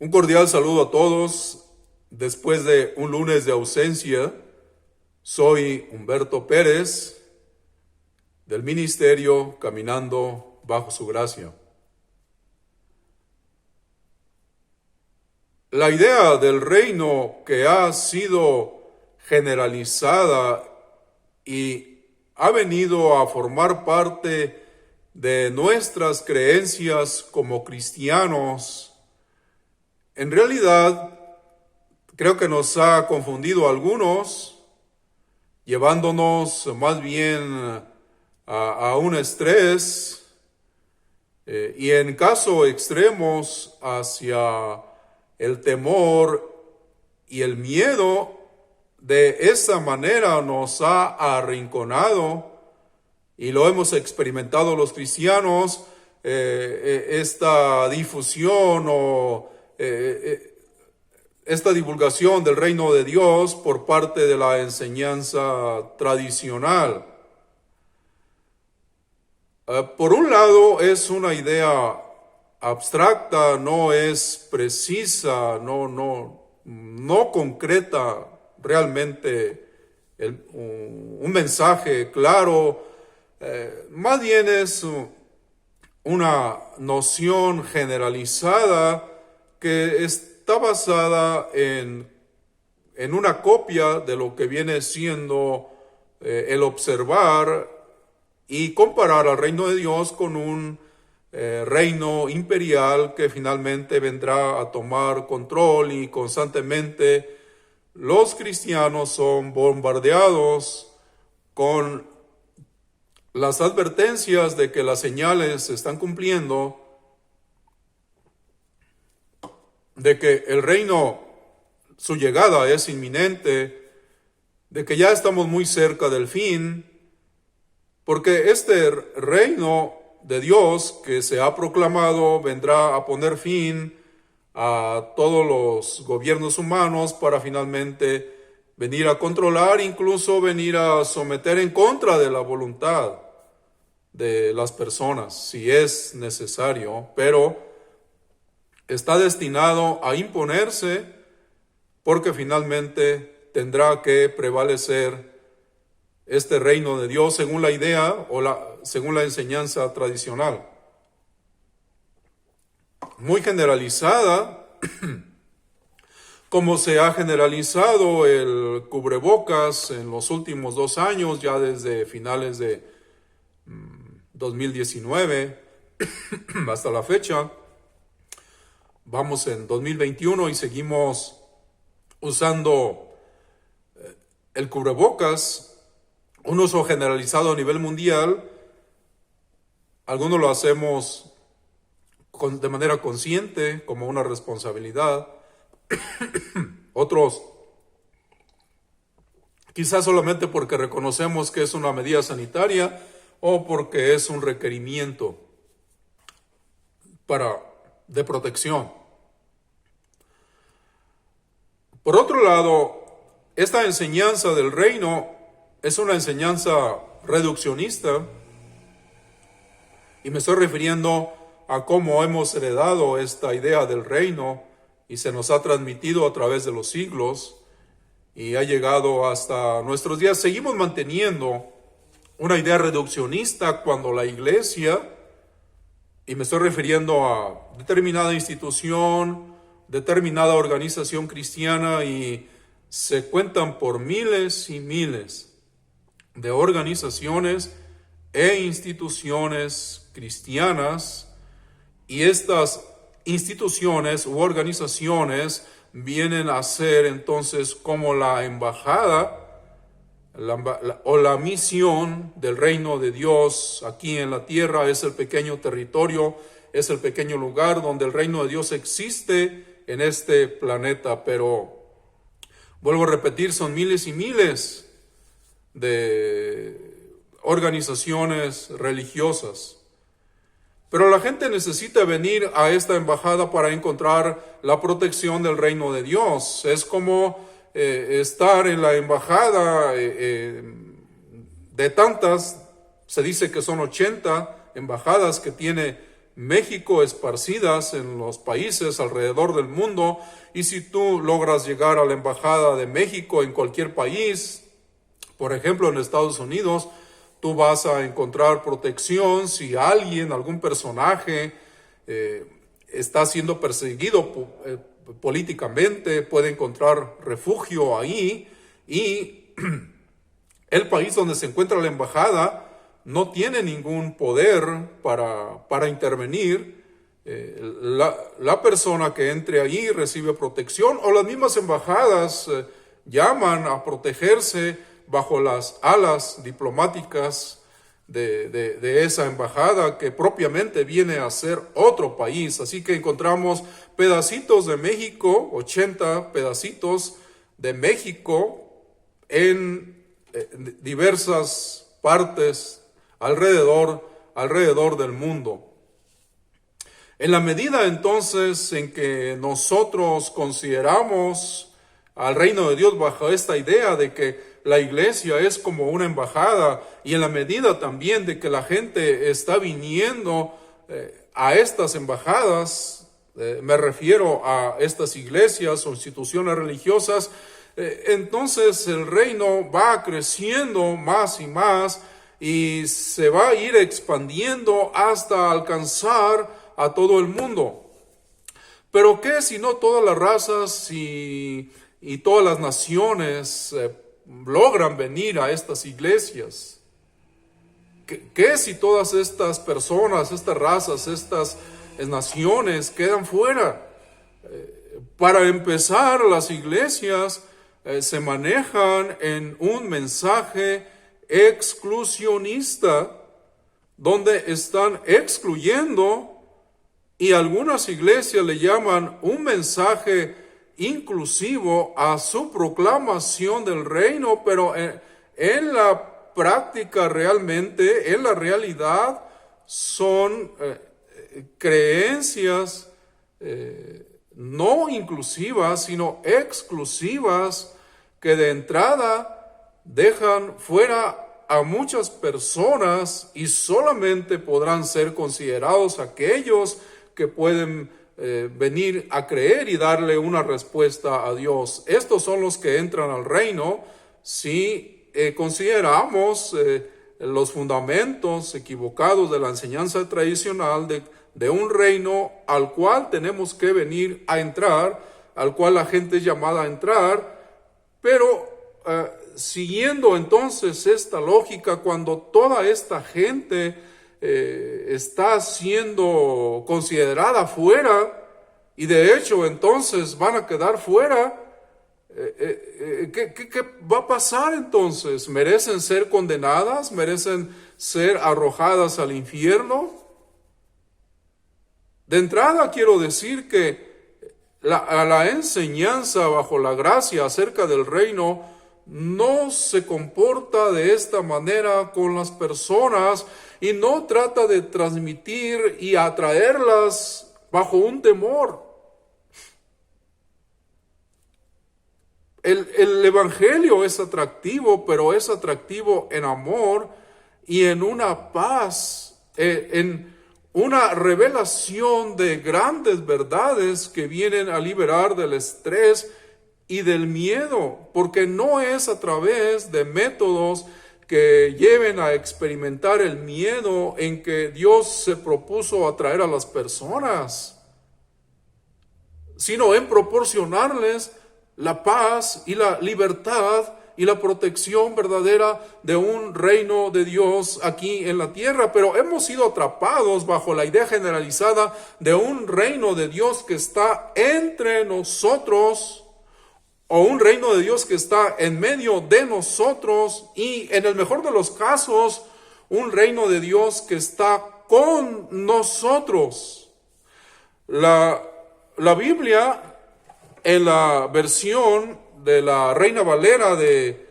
Un cordial saludo a todos. Después de un lunes de ausencia, soy Humberto Pérez del ministerio Caminando bajo su gracia. La idea del reino que ha sido generalizada y ha venido a formar parte de nuestras creencias como cristianos, en realidad creo que nos ha confundido a algunos, llevándonos más bien a un estrés y en casos extremos hacia el temor y el miedo. De esa manera nos ha arrinconado y lo hemos experimentado los cristianos, esta difusión o esta divulgación del reino de Dios por parte de la enseñanza tradicional. Por un lado es una idea abstracta, no es precisa, no concreta realmente un mensaje claro, más bien es una noción generalizada que está basada en una copia de lo que viene siendo el observar y comparar al reino de Dios con un reino imperial que finalmente vendrá a tomar control, y constantemente los cristianos son bombardeados con las advertencias de que las señales se están cumpliendo, de que el reino, su llegada es inminente, de que ya estamos muy cerca del fin, porque este reino de Dios que se ha proclamado vendrá a poner fin a todos los gobiernos humanos para finalmente venir a controlar, incluso venir a someter en contra de la voluntad de las personas, si es necesario, pero está destinado a imponerse porque finalmente tendrá que prevalecer este reino de Dios según la idea o según la enseñanza tradicional. Muy generalizada, como se ha generalizado el cubrebocas en los últimos 2 años, ya desde finales de 2019 hasta la fecha. Vamos en 2021 y seguimos usando el cubrebocas, un uso generalizado a nivel mundial. Algunos lo hacemos de manera consciente, como una responsabilidad. Otros quizás solamente porque reconocemos que es una medida sanitaria o porque es un requerimiento de protección. Por otro lado, esta enseñanza del reino es una enseñanza reduccionista, y me estoy refiriendo a cómo hemos heredado esta idea del reino y se nos ha transmitido a través de los siglos y ha llegado hasta nuestros días. Seguimos manteniendo una idea reduccionista cuando la iglesia, y me estoy refiriendo a determinada institución, determinada organización cristiana, y se cuentan por miles y miles de organizaciones e instituciones cristianas, y estas instituciones u organizaciones vienen a ser entonces como la embajada o la misión del reino de Dios aquí en la tierra. Es el pequeño territorio, es el pequeño lugar donde el reino de Dios existe en este planeta, pero vuelvo a repetir, son miles y miles de organizaciones religiosas. Pero la gente necesita venir a esta embajada para encontrar la protección del reino de Dios. Es como estar en la embajada de tantas, se dice que son 80 embajadas que tiene México esparcidas en los países alrededor del mundo, y si tú logras llegar a la embajada de México en cualquier país, por ejemplo en Estados Unidos, tú vas a encontrar protección. Si alguien, algún personaje está siendo perseguido políticamente, puede encontrar refugio ahí, y el país donde se encuentra la embajada no tiene ningún poder para intervenir. La persona que entre allí recibe protección, o las mismas embajadas llaman a protegerse bajo las alas diplomáticas de esa embajada, que propiamente viene a ser otro país. Así que encontramos pedacitos de México, 80 pedacitos de México en diversas partes alrededor del mundo. En la medida entonces en que nosotros consideramos al reino de Dios bajo esta idea de que la iglesia es como una embajada, y en la medida también de que la gente está viniendo a estas embajadas, me refiero a estas iglesias o instituciones religiosas, entonces el reino va creciendo más y más, y se va a ir expandiendo hasta alcanzar a todo el mundo. Pero ¿qué si no todas las razas y todas las naciones logran venir a estas iglesias? ¿Qué si todas estas personas, estas razas, estas naciones quedan fuera? Para empezar, las iglesias se manejan en un mensaje exclusionista, donde están excluyendo, y algunas iglesias le llaman un mensaje inclusivo a su proclamación del reino, pero en la práctica realmente, en la realidad, son creencias no inclusivas, sino exclusivas, que de entrada dejan fuera a muchas personas, y solamente podrán ser considerados aquellos que pueden venir a creer y darle una respuesta a Dios. Estos son los que entran al reino si consideramos los fundamentos equivocados de la enseñanza tradicional de un reino al cual tenemos que venir a entrar, al cual la gente es llamada a entrar. Pero siguiendo entonces esta lógica, cuando toda esta gente está siendo considerada fuera, y de hecho entonces van a quedar fuera, ¿qué va a pasar entonces? ¿Merecen ser condenadas? ¿Merecen ser arrojadas al infierno? De entrada quiero decir que la enseñanza bajo la gracia acerca del reino no se comporta de esta manera con las personas, y no trata de transmitir y atraerlas bajo un temor. El evangelio es atractivo, pero es atractivo en amor y en una paz, en una revelación de grandes verdades que vienen a liberar del estrés y del miedo, porque no es a través de métodos que lleven a experimentar el miedo en que Dios se propuso atraer a las personas, sino en proporcionarles la paz y la libertad y la protección verdadera de un reino de Dios aquí en la tierra. Pero hemos sido atrapados bajo la idea generalizada de un reino de Dios que está entre nosotros, o un reino de Dios que está en medio de nosotros, y en el mejor de los casos, un reino de Dios que está con nosotros. La Biblia, en la versión de la Reina Valera de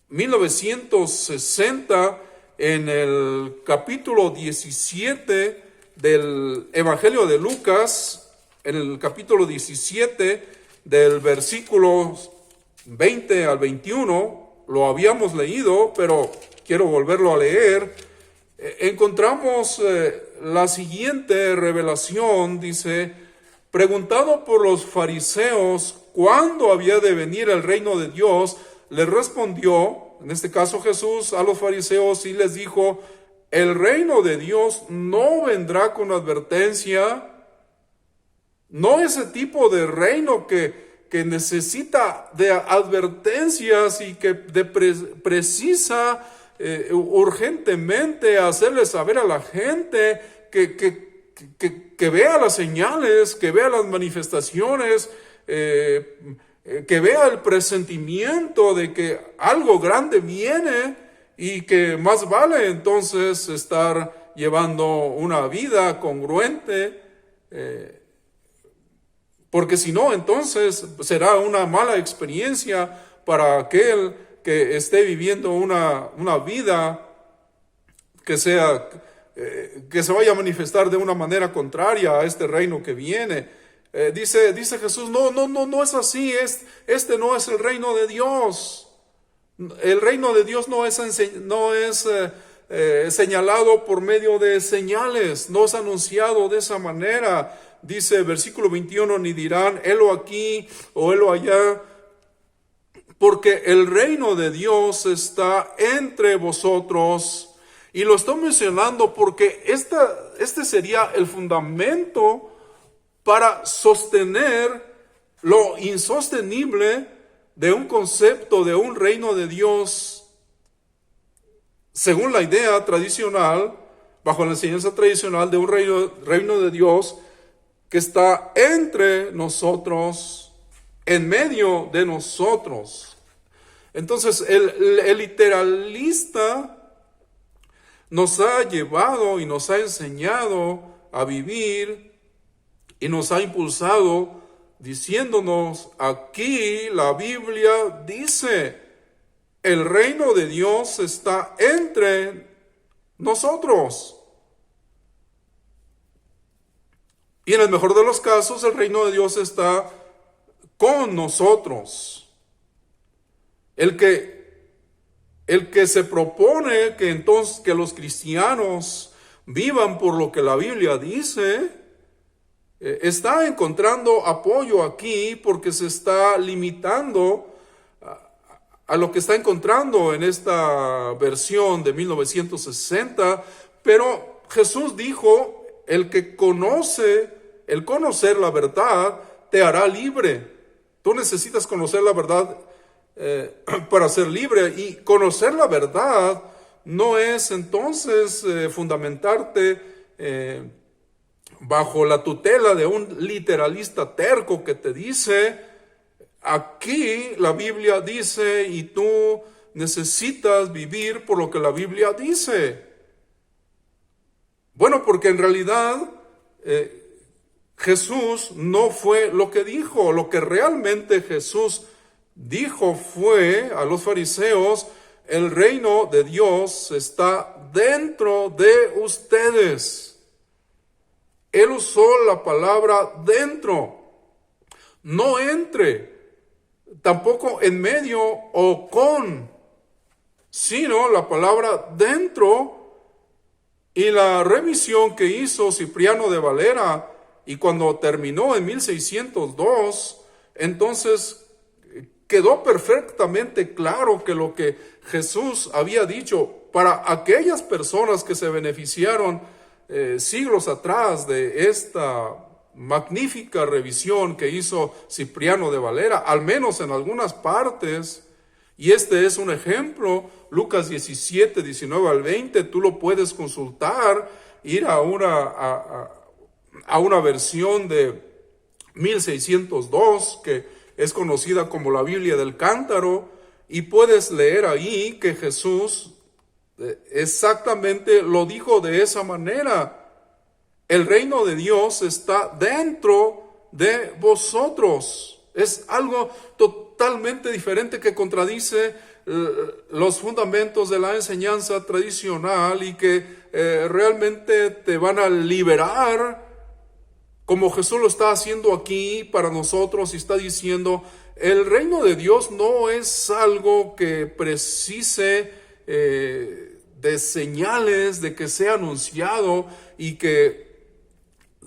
1960, en el capítulo 17 del Evangelio de Lucas, en el capítulo 17 del versículo 20 al 21, lo habíamos leído, pero quiero volverlo a leer. encontramos la siguiente revelación. Dice: preguntado por los fariseos cuándo había de venir el reino de Dios, les respondió, en este caso Jesús, a los fariseos y les dijo: el reino de Dios no vendrá con advertencia. No ese tipo de reino que necesita de advertencias y que precisa urgentemente hacerle saber a la gente que vea las señales, que vea las manifestaciones, que vea el presentimiento de que algo grande viene y que más vale entonces estar llevando una vida congruente, porque si no, entonces será una mala experiencia para aquel que esté viviendo una vida que se vaya a manifestar de una manera contraria a este reino que viene. Dice Jesús: no es así. Este no es el reino de Dios. El reino de Dios no es señalado por medio de señales, no es anunciado de esa manera. Dice versículo 21: ni dirán helo aquí o helo allá, porque el reino de Dios está entre vosotros. Y lo estoy mencionando porque este sería el fundamento para sostener lo insostenible de un concepto de un reino de Dios según la idea tradicional, bajo la enseñanza tradicional de un reino de Dios que está entre nosotros, en medio de nosotros. Entonces el literalista nos ha llevado y nos ha enseñado a vivir y nos ha impulsado diciéndonos: aquí la Biblia dice, el reino de Dios está entre nosotros. Y en el mejor de los casos, el reino de Dios está con nosotros. El que se propone que entonces que los cristianos vivan por lo que la Biblia dice, está encontrando apoyo aquí porque se está limitando a lo que está encontrando en esta versión de 1960, pero Jesús dijo: el conocer la verdad te hará libre. Tú necesitas conocer la verdad para ser libre, y conocer la verdad no es entonces fundamentarte bajo la tutela de un literalista terco que te dice: aquí la Biblia dice y tú necesitas vivir por lo que la Biblia dice. Bueno, porque en realidad Jesús no fue lo que dijo. Lo que realmente Jesús dijo fue a los fariseos: el reino de Dios está dentro de ustedes. Él usó la palabra dentro, no entre, tampoco en medio o con, sino la palabra dentro. Y la revisión que hizo Cipriano de Valera, y cuando terminó en 1602, entonces quedó perfectamente claro que lo que Jesús había dicho para aquellas personas que se beneficiaron siglos atrás de esta magnífica revisión que hizo Cipriano de Valera, al menos en algunas partes. Y este es un ejemplo, Lucas 17, 19 al 20, tú lo puedes consultar, ir a una versión de 1602, que es conocida como la Biblia del Cántaro, y puedes leer ahí que Jesús exactamente lo dijo de esa manera: el reino de Dios está dentro de vosotros. Es algo totalmente diferente que contradice los fundamentos de la enseñanza tradicional y que realmente te van a liberar, como Jesús lo está haciendo aquí para nosotros, y está diciendo: el reino de Dios no es algo que precise de señales de que sea anunciado y que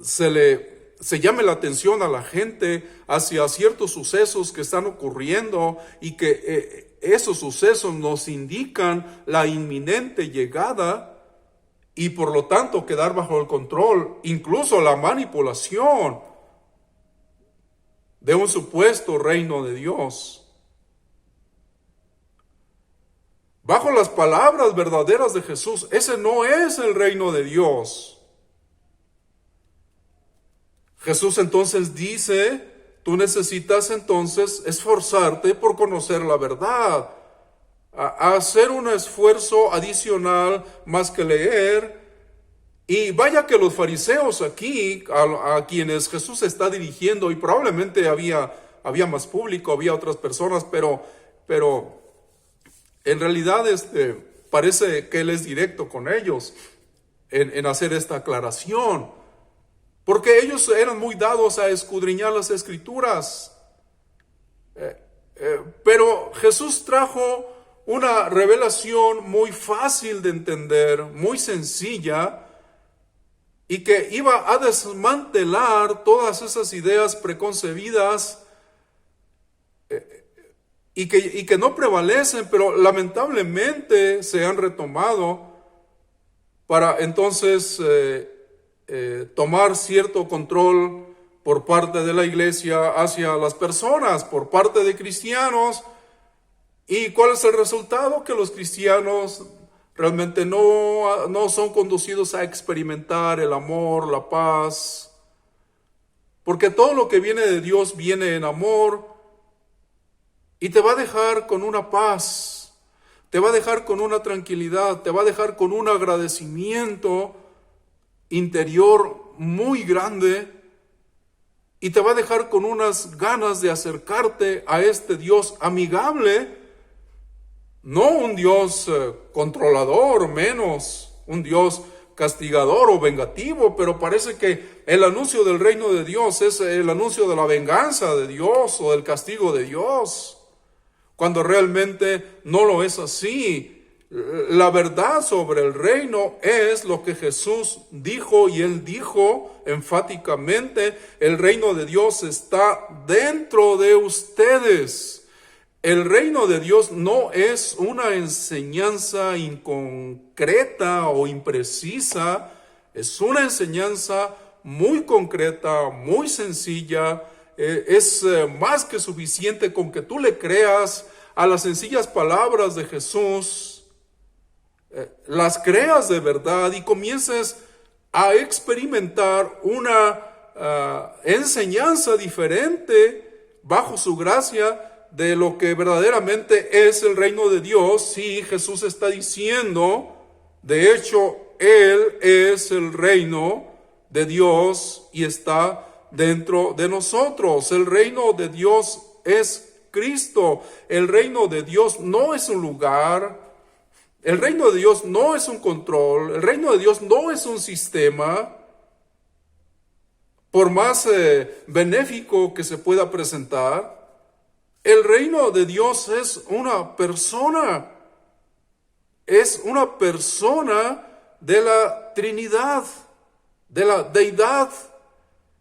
se llame la atención a la gente hacia ciertos sucesos que están ocurriendo y que esos sucesos nos indican la inminente llegada y por lo tanto quedar bajo el control, incluso la manipulación de un supuesto reino de Dios. Bajo las palabras verdaderas de Jesús, ese no es el reino de Dios. Jesús entonces dice, tú necesitas entonces esforzarte por conocer la verdad, a hacer un esfuerzo adicional más que leer. Y vaya que los fariseos aquí, a quienes Jesús está dirigiendo, y probablemente había más público, había otras personas, pero en realidad parece que Él es directo con ellos en hacer esta aclaración, porque ellos eran muy dados a escudriñar las Escrituras. Pero Jesús trajo una revelación muy fácil de entender, muy sencilla, y que iba a desmantelar todas esas ideas preconcebidas y que no prevalecen, pero lamentablemente se han retomado para entonces tomar cierto control por parte de la iglesia hacia las personas, por parte de cristianos. ¿Y cuál es el resultado? Que los cristianos realmente no son conducidos a experimentar el amor, la paz, porque todo lo que viene de Dios viene en amor y te va a dejar con una paz, te va a dejar con una tranquilidad, te va a dejar con un agradecimiento interior muy grande y te va a dejar con unas ganas de acercarte a este Dios amigable, no un Dios controlador, menos un Dios castigador o vengativo, pero parece que el anuncio del reino de Dios es el anuncio de la venganza de Dios o del castigo de Dios, cuando realmente no lo es así. La verdad sobre el reino es lo que Jesús dijo, y Él dijo enfáticamente, el reino de Dios está dentro de ustedes. El reino de Dios no es una enseñanza inconcreta o imprecisa, es una enseñanza muy concreta, muy sencilla. Es más que suficiente con que tú le creas a las sencillas palabras de Jesús, las creas de verdad y comiences a experimentar una enseñanza diferente bajo su gracia de lo que verdaderamente es el reino de Dios. Sí, Jesús está diciendo, de hecho, Él es el reino de Dios y está dentro de nosotros. El reino de Dios es Cristo. El reino de Dios no es un lugar. El reino de Dios no es un control. El reino de Dios no es un sistema, por más benéfico que se pueda presentar. El reino de Dios es una persona. Es una persona de la Trinidad, de la deidad.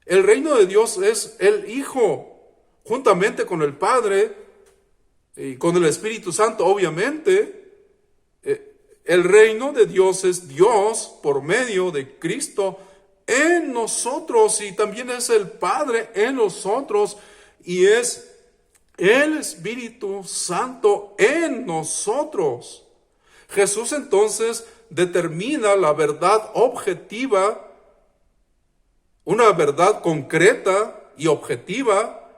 El reino de Dios es el Hijo, juntamente con el Padre y con el Espíritu Santo, obviamente. El reino de Dios es Dios por medio de Cristo en nosotros, y también es el Padre en nosotros, y es el Espíritu Santo en nosotros. Jesús entonces determina la verdad objetiva, una verdad concreta y objetiva.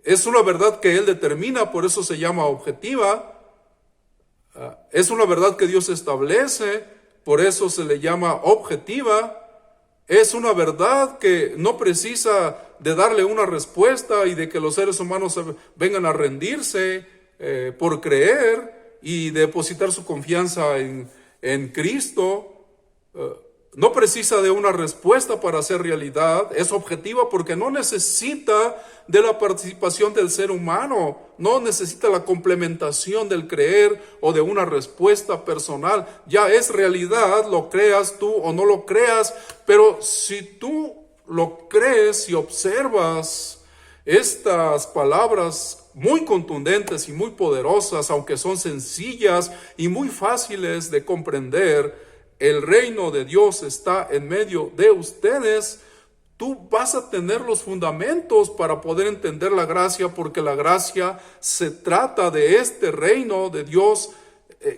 Es una verdad que Él determina, por eso se llama objetiva. Es una verdad que Dios establece, por eso se le llama objetiva. Es una verdad que no precisa de darle una respuesta y de que los seres humanos vengan a rendirse por creer y depositar su confianza en Cristo. no precisa de una respuesta para ser realidad, es objetiva porque no necesita de la participación del ser humano, no necesita la complementación del creer o de una respuesta personal. Ya es realidad, lo creas tú o no lo creas, pero si tú lo crees y observas estas palabras muy contundentes y muy poderosas, aunque son sencillas y muy fáciles de comprender, el reino de Dios está en medio de ustedes, tú vas a tener los fundamentos para poder entender la gracia, porque la gracia se trata de este reino de Dios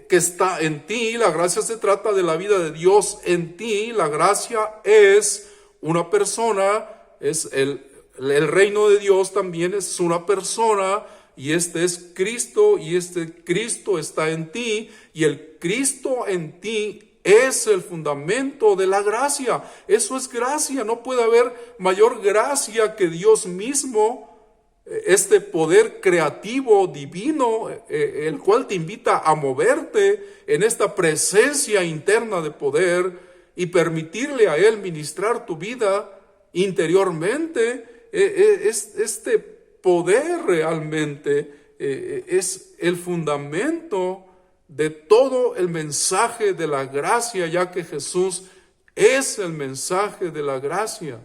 que está en ti. La gracia se trata de la vida de Dios en ti. La gracia es una persona, es el reino de Dios también es una persona, y este es Cristo, y este Cristo está en ti, y el Cristo en ti es el fundamento de la gracia. Eso es gracia. No puede haber mayor gracia que Dios mismo, este poder creativo, divino, el cual te invita a moverte en esta presencia interna de poder y permitirle a Él ministrar tu vida interiormente. Este poder realmente es el fundamento de todo el mensaje de la gracia, ya que Jesús es el mensaje de la gracia.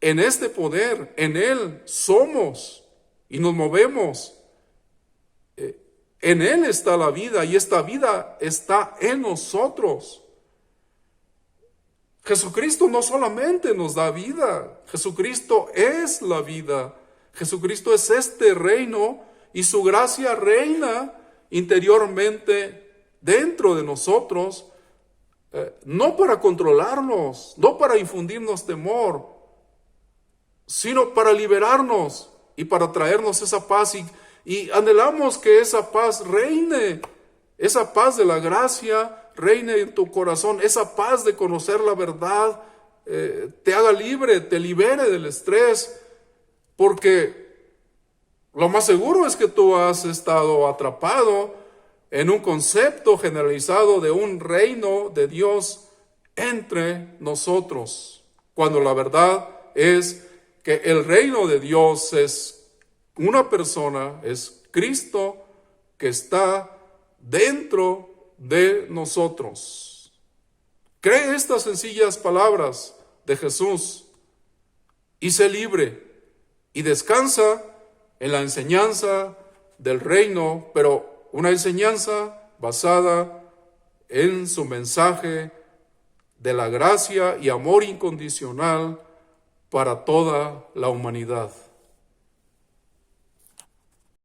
En este poder, en Él somos y nos movemos. En Él está la vida, y esta vida está en nosotros. Jesucristo no solamente nos da vida, Jesucristo es la vida. Jesucristo es este reino, y su gracia reina interiormente dentro de nosotros, no para controlarnos, no para infundirnos temor, sino para liberarnos y para traernos esa paz, y anhelamos que esa paz reine, esa paz de la gracia reine en tu corazón, esa paz de conocer la verdad, te haga libre, te libere del estrés, porque lo más seguro es que tú has estado atrapado en un concepto generalizado de un reino de Dios entre nosotros, cuando la verdad es que el reino de Dios es una persona, es Cristo, que está dentro de nosotros. Cree estas sencillas palabras de Jesús y sé libre, y descansa en la enseñanza del reino, pero una enseñanza basada en su mensaje de la gracia y amor incondicional para toda la humanidad.